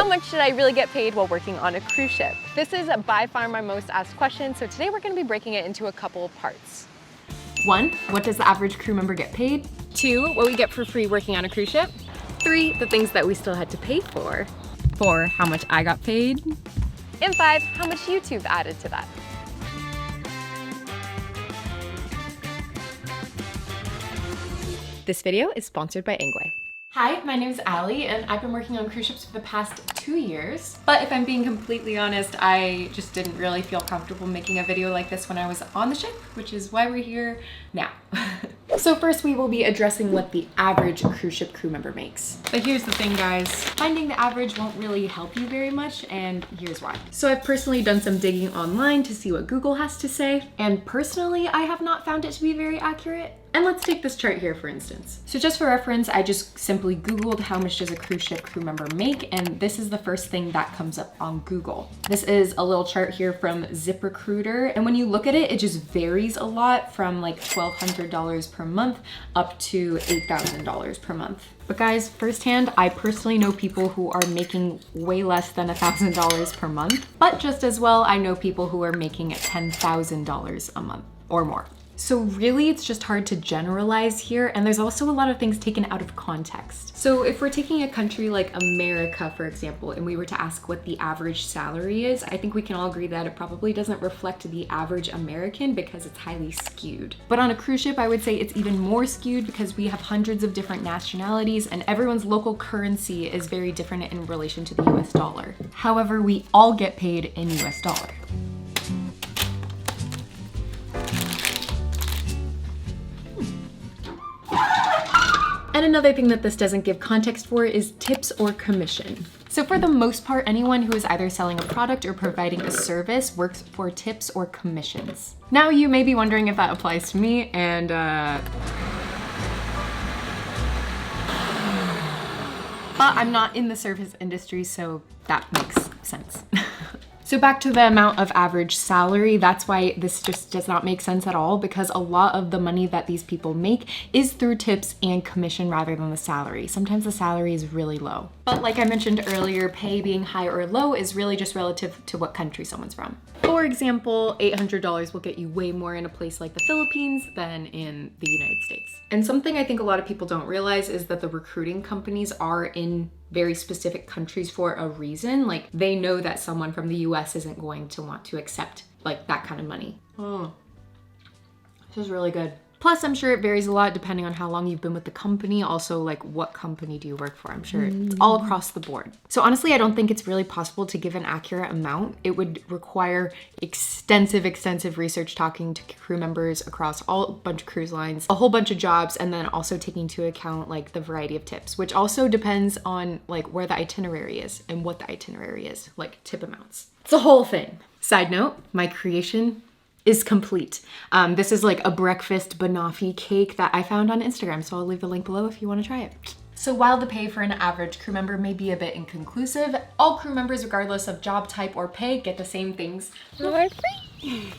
How much should I really get paid while working on a cruise ship? This is by far my most asked question, so today we're gonna be breaking it into a couple parts. 1, what does the average crew member get paid? 2, what we get for free working on a cruise ship. 3, the things that we still had to pay for. 4, how much I got paid. And 5, how much YouTube added to that. This video is sponsored by ENGWE. Hi, my name is Allie, and I've been working on cruise ships for the past 2 years. But if I'm being completely honest, I just didn't really feel comfortable making a video like this when I was on the ship, which is why we're here now. So first we will be addressing what the average cruise ship crew member makes. But here's the thing, guys. Finding the average won't really help you very much, and here's why. So I've personally done some digging online to see what Google has to say, and personally I have not found it to be very accurate. And let's take this chart here for instance. So just for reference, I just simply Googled how much does a cruise ship crew member make, and this is the first thing that comes up on Google. This is a little chart here from ZipRecruiter, and when you look at it, it just varies a lot from like $1,200 per month up to $8,000 per month. But guys, firsthand, I personally know people who are making way less than $1,000 per month, but just as well, I know people who are making $10,000 a month or more. So really, it's just hard to generalize here, and there's also a lot of things taken out of context. So if we're taking a country like America, for example, and we were to ask what the average salary is, I think we can all agree that it probably doesn't reflect the average American because it's highly skewed. But on a cruise ship, I would say it's even more skewed because we have hundreds of different nationalities and everyone's local currency is very different in relation to the US dollar. However, we all get paid in US dollar. And another thing that this doesn't give context for is tips or commission. So for the most part, anyone who is either selling a product or providing a service works for tips or commissions. Now you may be wondering if that applies to me, and but I'm not in the service industry, so that makes sense. So back to the amount of average salary, that's why this just does not make sense at all, because a lot of the money that these people make is through tips and commission rather than the salary. Sometimes the salary is really low. But like I mentioned earlier, pay being high or low is really just relative to what country someone's from. For example, $800 will get you way more in a place like the Philippines than in the United States. And something I think a lot of people don't realize is that the recruiting companies are in very specific countries for a reason. Like they know that someone from the US isn't going to want to accept like that kind of money. Oh, this is really good. Plus, I'm sure it varies a lot depending on how long you've been with the company. Also, like what company do you work for? I'm sure it's all across the board. So honestly, I don't think it's really possible to give an accurate amount. It would require extensive research, talking to crew members across a bunch of cruise lines, a whole bunch of jobs, and then also taking into account like the variety of tips, which also depends on like where the itinerary is and what the itinerary is, like tip amounts. It's a whole thing. Side note, my creation is complete. This is like a breakfast banoffee cake that I found on Instagram, so I'll leave the link below if you want to try it. So while the pay for an average crew member may be a bit inconclusive, all crew members, regardless of job type or pay, get the same things for free.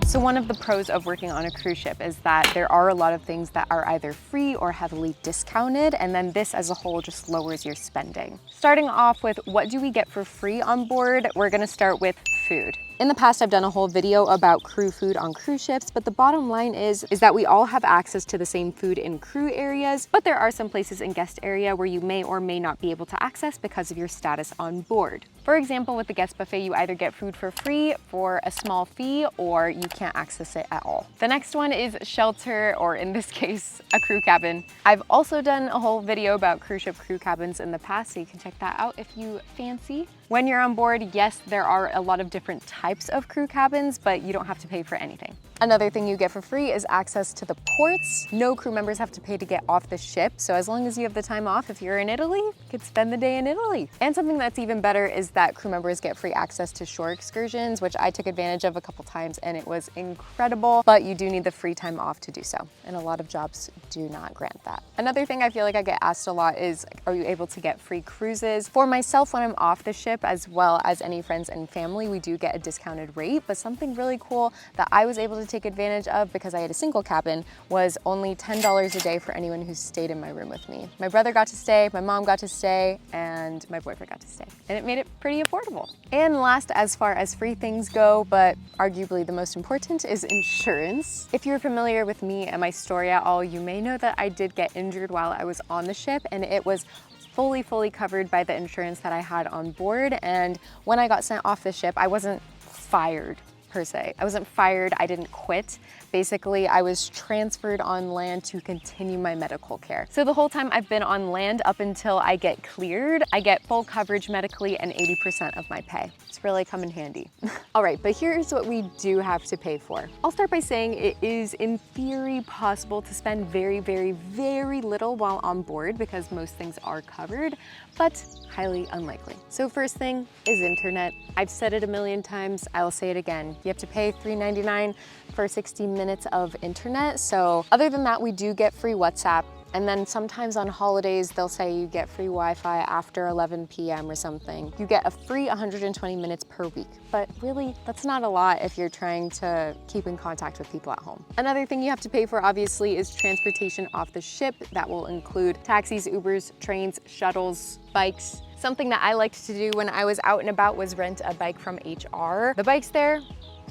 So one of the pros of working on a cruise ship is that there are a lot of things that are either free or heavily discounted, and then this as a whole just lowers your spending. Starting off with what do we get for free on board, we're gonna start with food. In the past, I've done a whole video about crew food on cruise ships, but the bottom line is that we all have access to the same food in crew areas, but there are some places in guest area where you may or may not be able to access because of your status on board. For example, with the guest buffet, you either get food for free for a small fee or you can't access it at all. The next one is shelter, or in this case, a crew cabin. I've also done a whole video about cruise ship crew cabins in the past, so you can check that out if you fancy. When you're on board, yes, there are a lot of different types of crew cabins, but you don't have to pay for anything. Another thing you get for free is access to the ports. No crew members have to pay to get off the ship, so as long as you have the time off, if you're in Italy, you could spend the day in Italy. And something that's even better is that crew members get free access to shore excursions, which I took advantage of a couple times and it was incredible, but you do need the free time off to do so. And a lot of jobs do not grant that. Another thing I feel like I get asked a lot is, are you able to get free cruises? For myself, when I'm off the ship, as well as any friends and family, we do get a discounted rate, but something really cool that I was able to take advantage of, because I had a single cabin, was only $10 a day for anyone who stayed in my room with me. My brother got to stay, my mom got to stay, and my boyfriend got to stay. And it made it pretty affordable. And last, as far as free things go, but arguably the most important, is insurance. If you're familiar with me and my story at all, you may know that I did get injured while I was on the ship, and it was fully covered by the insurance that I had on board. And when I got sent off the ship, I wasn't fired per se. I wasn't fired, I didn't quit. Basically, I was transferred on land to continue my medical care. So the whole time I've been on land up until I get cleared, I get full coverage medically and 80% of my pay. It's really come in handy. All right, but here's what we do have to pay for. I'll start by saying it is in theory possible to spend very little while on board because most things are covered, but highly unlikely. So first thing is internet. I've said it a million times, I'll say it again. You have to pay $3.99 for 60 minutes of internet. So other than that, we do get free WhatsApp. And then sometimes on holidays, they'll say you get free Wi-Fi after 11 p.m. or something. You get a free 120 minutes per week. But really, that's not a lot if you're trying to keep in contact with people at home. Another thing you have to pay for, obviously, is transportation off the ship. That will include taxis, Ubers, trains, shuttles, bikes. Something that I liked to do when I was out and about was rent a bike from HR. The bikes there,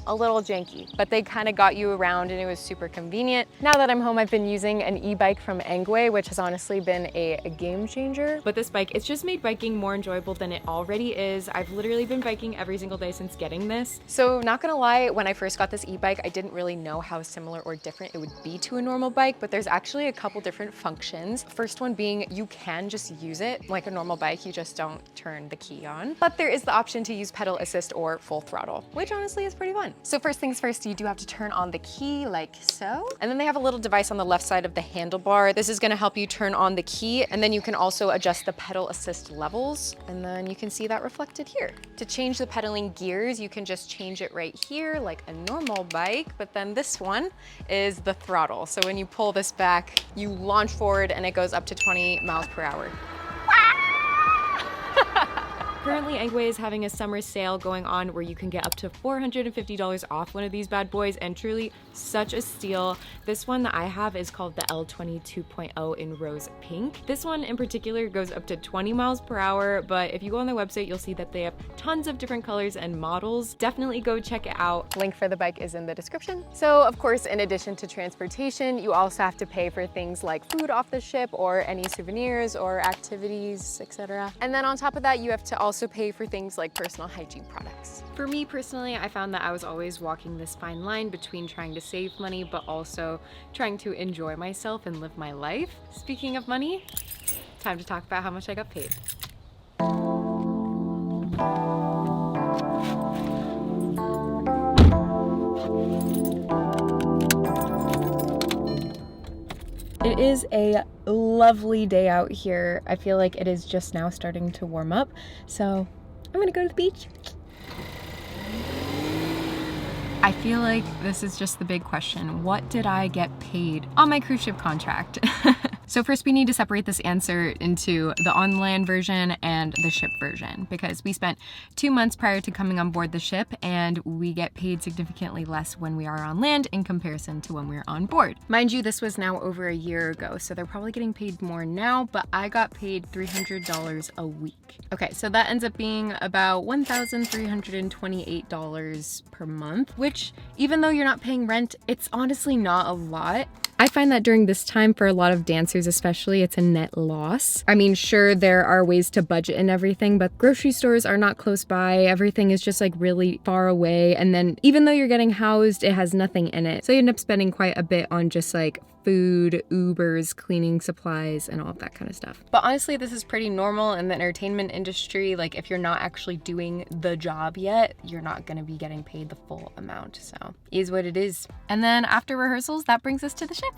a little janky, but they kind of got you around and it was super convenient. Now that I'm home, I've been using an e-bike from ENGWE, which has honestly been a game changer. But this bike, it's just made biking more enjoyable than it already is. I've literally been biking every single day since getting this. So not gonna lie, when I first got this e-bike, I didn't really know how similar or different it would be to a normal bike, but there's actually a couple different functions. First one being you can just use it like a normal bike, you just don't turn the key on. But there is the option to use pedal assist or full throttle, which honestly is pretty fun. So first things first, you do have to turn on the key like so. And then they have a little device on the left side of the handlebar. This is gonna help you turn on the key, and then you can also adjust the pedal assist levels. And then you can see that reflected here. To change the pedaling gears, you can just change it right here like a normal bike, but then this one is the throttle. So when you pull this back, you launch forward and it goes up to 20 miles per hour. Currently, ENGWE is having a summer sale going on where you can get up to $450 off one of these bad boys, and truly such a steal. This one that I have is called the L20 2.0 in rose pink. This one in particular goes up to 20 miles per hour, but if you go on their website, you'll see that they have tons of different colors and models. Definitely go check it out. Link for the bike is in the description. So of course, in addition to transportation, you also have to pay for things like food off the ship or any souvenirs or activities, etc. And then on top of that, you have to also pay for things like personal hygiene products. For me personally, I found that I was always walking this fine line between trying to save money, but also trying to enjoy myself and live my life. Speaking of money, time to talk about how much I got paid. It is a lovely day out here. I feel like it is just now starting to warm up, so I'm gonna go to the beach. I feel like this is just the big question. What did I get paid on my cruise ship contract? So first we need to separate this answer into the on-land version and the ship version, because we spent 2 months prior to coming on board the ship and we get paid significantly less when we are on land in comparison to when we're on board. Mind you, this was now over a year ago, so they're probably getting paid more now, but I got paid $300 a week. Okay, so that ends up being about $1,328 per month, which even though you're not paying rent, it's honestly not a lot. I find that during this time, for a lot of dancers especially, it's a net loss. I mean, sure, there are ways to budget and everything, but grocery stores are not close by. Everything is just like really far away. And then even though you're getting housed, it has nothing in it. So you end up spending quite a bit on just like food, Ubers, cleaning supplies, and all of that kind of stuff. But honestly, this is pretty normal in the entertainment industry. Like if you're not actually doing the job yet, you're not gonna be getting paid the full amount. So it is what it is. And then after rehearsals, that brings us to the ship.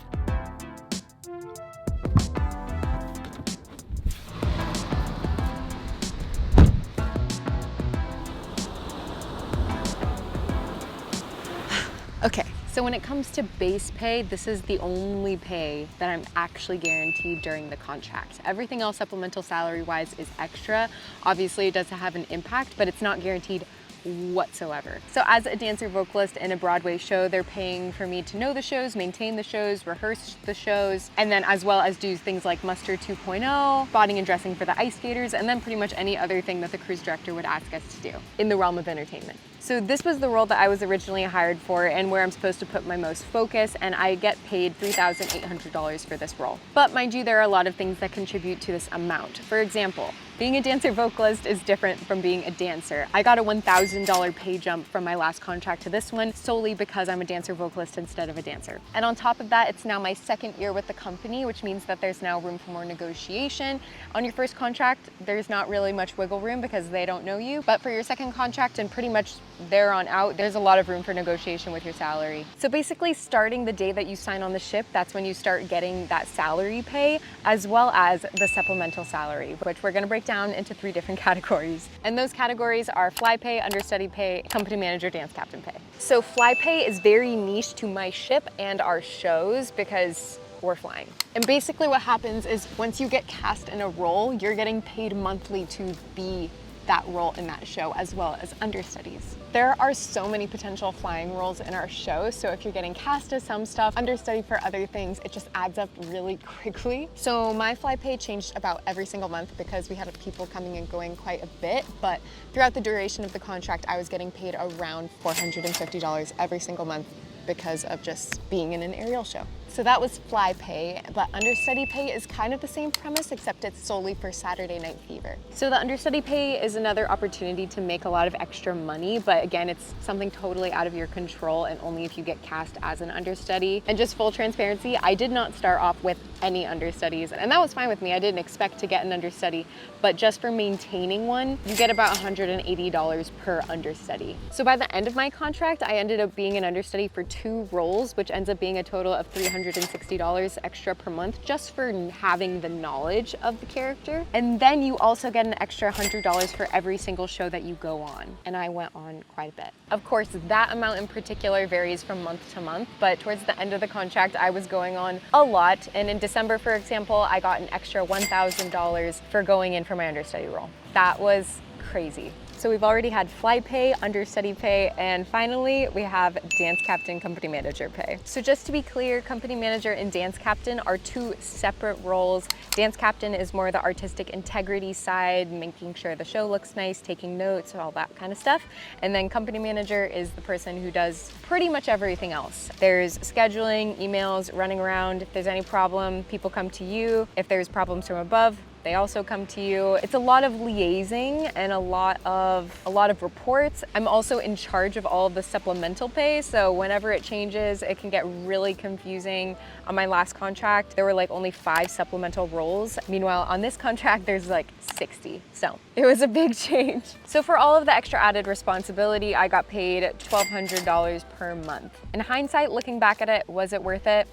Okay, so when it comes to base pay, this is the only pay that I'm actually guaranteed during the contract. Everything else supplemental salary-wise is extra. Obviously, it does have an impact, but it's not guaranteed whatsoever. So as a dancer vocalist in a Broadway show, they're paying for me to know the shows, maintain the shows, rehearse the shows, and then as well as do things like muster 2.0, spotting and dressing for the ice skaters, and then pretty much any other thing that the cruise director would ask us to do in the realm of entertainment. So this was the role that I was originally hired for and where I'm supposed to put my most focus, and I get paid $3,800 for this role. But mind you, there are a lot of things that contribute to this amount. For example, being a dancer vocalist is different from being a dancer. I got a $1,000 pay jump from my last contract to this one solely because I'm a dancer vocalist instead of a dancer. And on top of that, it's now my second year with the company, which means that there's now room for more negotiation. On your first contract, there's not really much wiggle room because they don't know you. But for your second contract and pretty much there on out, there's a lot of room for negotiation with your salary. So basically starting the day that you sign on the ship, that's when you start getting that salary pay, as well as the supplemental salary, which we're gonna break down into 3 different categories. And those categories are fly pay, understudy pay, company manager, dance captain pay. So fly pay is very niche to my ship and our shows because we're flying. And basically what happens is once you get cast in a role, you're getting paid monthly to be that role in that show, as well as understudies. There are so many potential flying roles in our show, so if you're getting cast as some stuff, understudy for other things, it just adds up really quickly. So my fly pay changed about every single month because we had people coming and going quite a bit, but throughout the duration of the contract, I was getting paid around $450 every single month because of just being in an aerial show. So that was fly pay, but understudy pay is kind of the same premise, except it's solely for Saturday Night Fever. So the understudy pay is another opportunity to make a lot of extra money, but again, it's something totally out of your control and only if you get cast as an understudy. And just full transparency, I did not start off with any understudies, and that was fine with me. I didn't expect to get an understudy, but just for maintaining one, you get about $180 per understudy. So by the end of my contract, I ended up being an understudy for 2 roles, which ends up being a total of $360 extra per month just for having the knowledge of the character. And then you also get an extra $100 for every single show that you go on. And I went on quite a bit. Of course, that amount in particular varies from month to month, but towards the end of the contract, I was going on a lot. And in December, for example, I got an extra $1,000 for going in for my understudy role. That was crazy. So we've already had fly pay, understudy pay, and finally we have dance captain, company manager pay. So just to be clear, company manager and dance captain are 2 separate roles. Dance captain is more the artistic integrity side, making sure the show looks nice, taking notes, all that kind of stuff. And then company manager is the person who does pretty much everything else. There's scheduling, emails, running around. If there's any problem, people come to you. If there's problems from above, they also come to you. It's a lot of liaising and a lot of reports. I'm also in charge of all of the supplemental pay, so whenever it changes, it can get really confusing. On my last contract, there were like only 5 supplemental roles. Meanwhile, on this contract, there's like 60. So it was a big change. So for all of the extra added responsibility, I got paid $1,200 per month. In hindsight, looking back at it, was it worth it?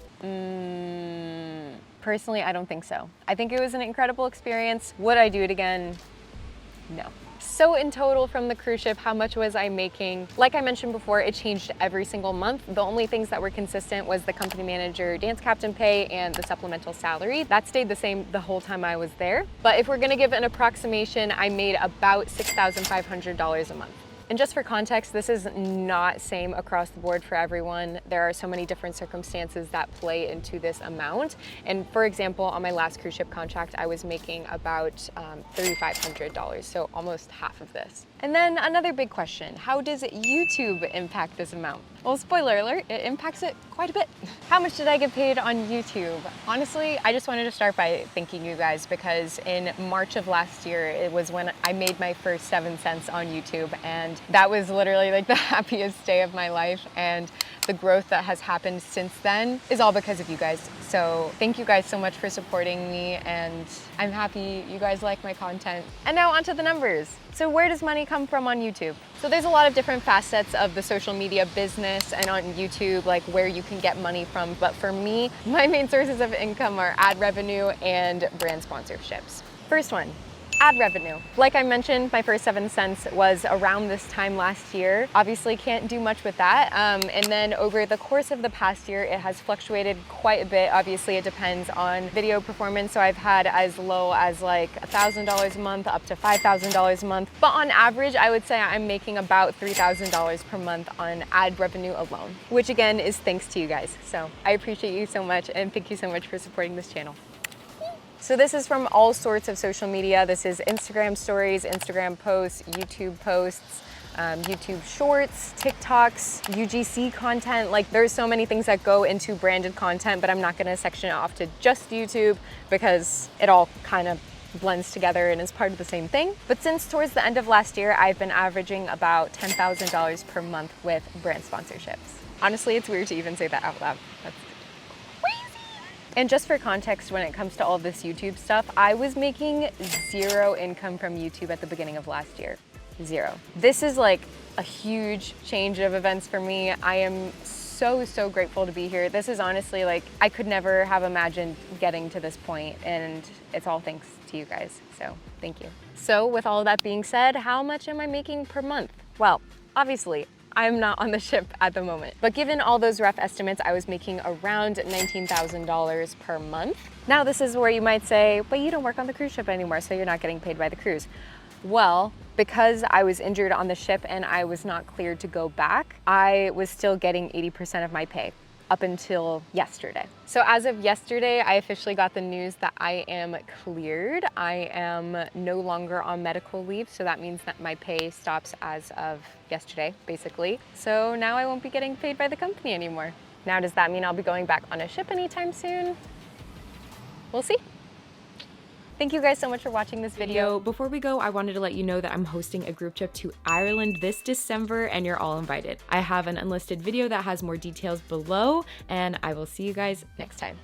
Personally, I don't think so. I think it was an incredible experience. Would I do it again? No. So in total from the cruise ship, how much was I making? Like I mentioned before, it changed every single month. The only things that were consistent was the company manager, dance captain pay, and the supplemental salary. That stayed the same the whole time I was there. But if we're gonna give an approximation, I made about $6,500 a month. And just for context, this is not same across the board for everyone. There are so many different circumstances that play into this amount. And for example, on my last cruise ship contract, I was making about $3,500, so almost half of this. And then another big question, how does YouTube impact this amount? Well, spoiler alert, it impacts it quite a bit. How much did I get paid on YouTube? Honestly, I just wanted to start by thanking you guys because in March of last year, it was when I made my first 7 cents on YouTube, and that was literally like the happiest day of my life. And the growth that has happened since then is all because of you guys. So thank you guys so much for supporting me, and I'm happy you guys like my content. And now onto the numbers. So where does money come from on YouTube? So there's a lot of different facets of the social media business and on YouTube, like where you can get money from. But for me, my main sources of income are ad revenue and brand sponsorships. First one, Ad revenue. Like I mentioned, my first 7 cents was around this time last year. Obviously can't do much with that. And then over the course of the past year, it has fluctuated quite a bit. Obviously it depends on video performance. So I've had as low as like $1,000 a month up to $5,000 a month. But on average, I would say I'm making about $3,000 per month on ad revenue alone, which again is thanks to you guys. So I appreciate you so much and thank you so much for supporting this channel. So this is from all sorts of social media. This is Instagram stories, Instagram posts, YouTube posts, YouTube shorts, TikToks, UGC content. Like there's so many things that go into branded content, but I'm not gonna section it off to just YouTube because it all kind of blends together and is part of the same thing. But since towards the end of last year, I've been averaging about $10,000 per month with brand sponsorships. Honestly, it's weird to even say that out loud. That's And just for context, when it comes to all this YouTube stuff, I was making 0 income from YouTube at the beginning of last year. 0. This is like a huge change of events for me. I am so grateful to be here. This is honestly like, I could never have imagined getting to this point, and it's all thanks to you guys. So thank you. So with all of that being said, how much am I making per month? Well, obviously, I'm not on the ship at the moment. But given all those rough estimates, I was making around $19,000 per month. Now this is where you might say, but you don't work on the cruise ship anymore, so you're not getting paid by the cruise. Well, because I was injured on the ship and I was not cleared to go back, I was still getting 80% of my pay up until yesterday. So as of yesterday, I officially got the news that I am cleared. I am no longer on medical leave, so that means that my pay stops as of yesterday, basically. So now I won't be getting paid by the company anymore. Now, does that mean I'll be going back on a ship anytime soon? We'll see. Thank you guys so much for watching this video. Before we go, I wanted to let you know that I'm hosting a group trip to Ireland this December and you're all invited. I have an unlisted video that has more details below, and I will see you guys next time.